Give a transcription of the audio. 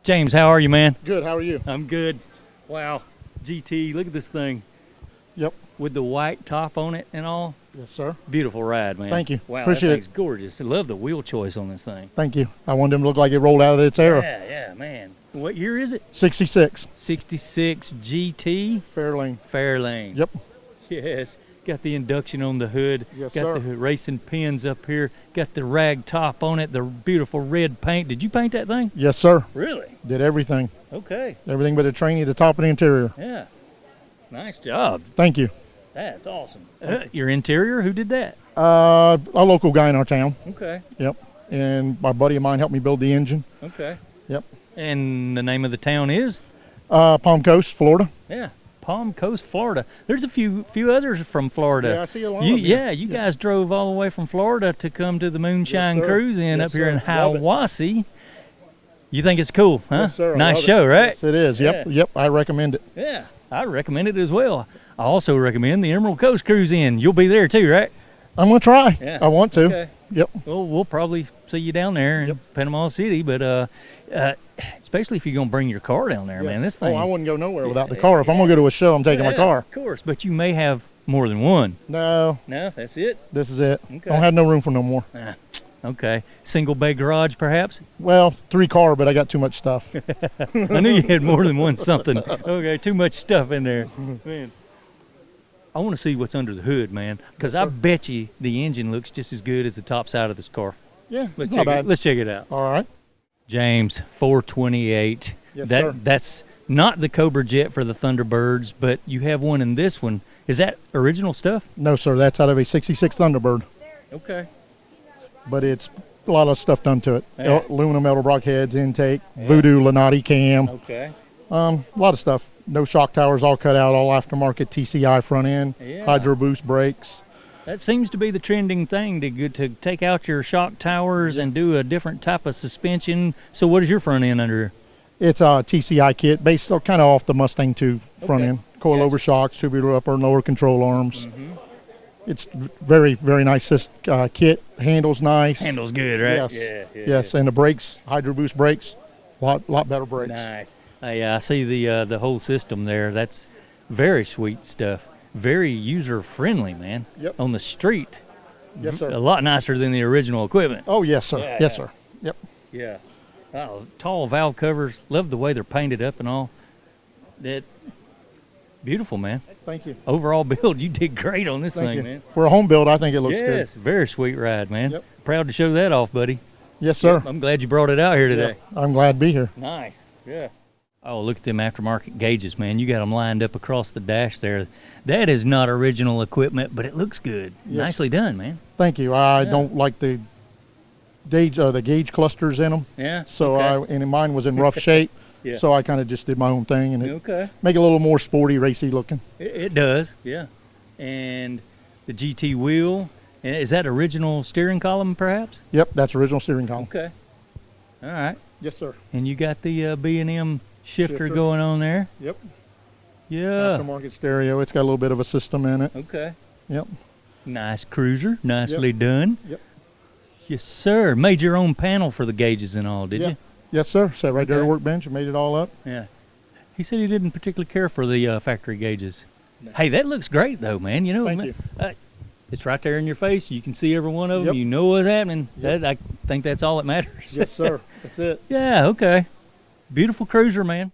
James, how are you, man? Good, how are you? I'm good. Wow, GT, look at this thing. Yep. With the white top on it and all. Yes, sir. Beautiful ride, man. Thank you. Wow, Appreciate that thing's it. gorgeous. I love the wheel choice on this thing. Thank you. I wanted them to look like it rolled out of its era. Yeah, man. What year is it? 66. 66 GT Fairlane. Fairlane. Yep. Yes. Got the induction on the hood. Yes, got sir. the racing pins up here. Got the rag top on it. The beautiful red paint. Did you paint that thing? Yes, sir. Really? Did everything. Okay. Everything but a trainee, the top and the interior. Yeah. Nice job. Thank you. That's awesome. Your interior, who did that? A local guy in our town. Okay. Yep. And my buddy of mine helped me build the engine. Okay. Yep. And the name of the town is? Palm Coast, Florida. Yeah. Palm Coast, Florida. There's a few others from Florida. Yeah, I see a lot of them. Yeah, you guys drove all the way from Florida to come to the Moonshine Cruizin up here in Hiawassee. You think it's cool, huh? Yes, sir. Nice show, right? Yes, it is. Yep. Yeah. Yep. I recommend it. Yeah, I recommend it as well. I also recommend the Emerald Coast Cruizin. You'll be there too, right? I'm going to try. Yeah. I want to. Okay. Yep. Well, we'll probably see you down there in Panama City, but especially if you're going to bring your car down there, man. This thing. Oh, I wouldn't go nowhere without the car. If I'm going to go to a show, I'm taking my car. Of course, but you may have more than one. No. No, that's it? This is it. Okay. Don't have no room for no more. Okay. Single bay garage, perhaps? Well, 3 car, but I got too much stuff. I knew you had more than one something. Okay, too much stuff in there. Man, I want to see what's under the hood, man, because I bet you the engine looks just as good as the top side of this car. Yeah, Let's not bad. Let's check it out. All right. James, 428. Yes, sir. That's not the Cobra Jet for the Thunderbirds, but you have one in this one. Is that original stuff? No, sir. That's out of a 66 Thunderbird. Okay. But it's a lot of stuff done to it. Yeah. Aluminum Edelbrock heads, intake, Voodoo Lanati cam. Okay. A lot of stuff. No shock towers, all cut out, all aftermarket TCI front end, Yeah. Hydro Boost brakes. That seems to be the trending thing to take out your shock towers and do a different type of suspension. So what is your front end under? It's a TCI kit based kind of off the Mustang 2 front end. Coilover shocks, tubular upper and lower control arms. It's very, very nice kit. Handles nice. Handles good, right? Yes. Yes, and the brakes, Hydro Boost brakes, lot better brakes. Nice. Hey, I see the whole system there. That's very sweet stuff. Very user friendly, man. Yep. On the street. Yes, sir. A lot nicer than the original equipment. Oh, yes, sir. Yeah, yes, yeah. sir. Yep. Yeah. Oh, tall valve covers. Love the way they're painted up and all. That beautiful, man. Thank you. Overall build, you did great on this Thank thing, you. man. For a home build, I think it looks good. Yes, very sweet ride, man. Yep. Proud to show that off, buddy. Yes, sir. I'm glad you brought it out here today. Yeah, I'm glad to be here. Nice. Yeah. Oh, look at them aftermarket gauges, man. You got them lined up across the dash there. That is not original equipment, but it looks good. Yes. Nicely done, man. Thank you. I don't like the gauge clusters in them. Yeah. So okay. and mine was in rough shape. Yeah. So I kind of just did my own thing and Okay. make it a little more sporty, racy looking. It does, yeah. And the GT wheel, and is that original steering column, perhaps? Yep, that's original steering column. Okay. All right. Yes, sir. And you got the B&M shifter Shifter. going on there? Yep. Yeah. Aftermarket stereo. It's got a little bit of a system in it. Okay. Yep. Nice cruiser, nicely done. Yep. Yes, sir. Made your own panel for the gauges and all, did Yeah. you? Yes, sir. Sat right there at the Okay. workbench and made it all up. Yeah. He said he didn't particularly care for the factory gauges. No. Hey, that looks great, though, man. You know, Thank you. It's right there in your face. You can see every one of them. Yep. You know what's happening. Yep. I think that's all that matters. Yes, sir. That's it. Yeah, okay. Beautiful cruiser, man.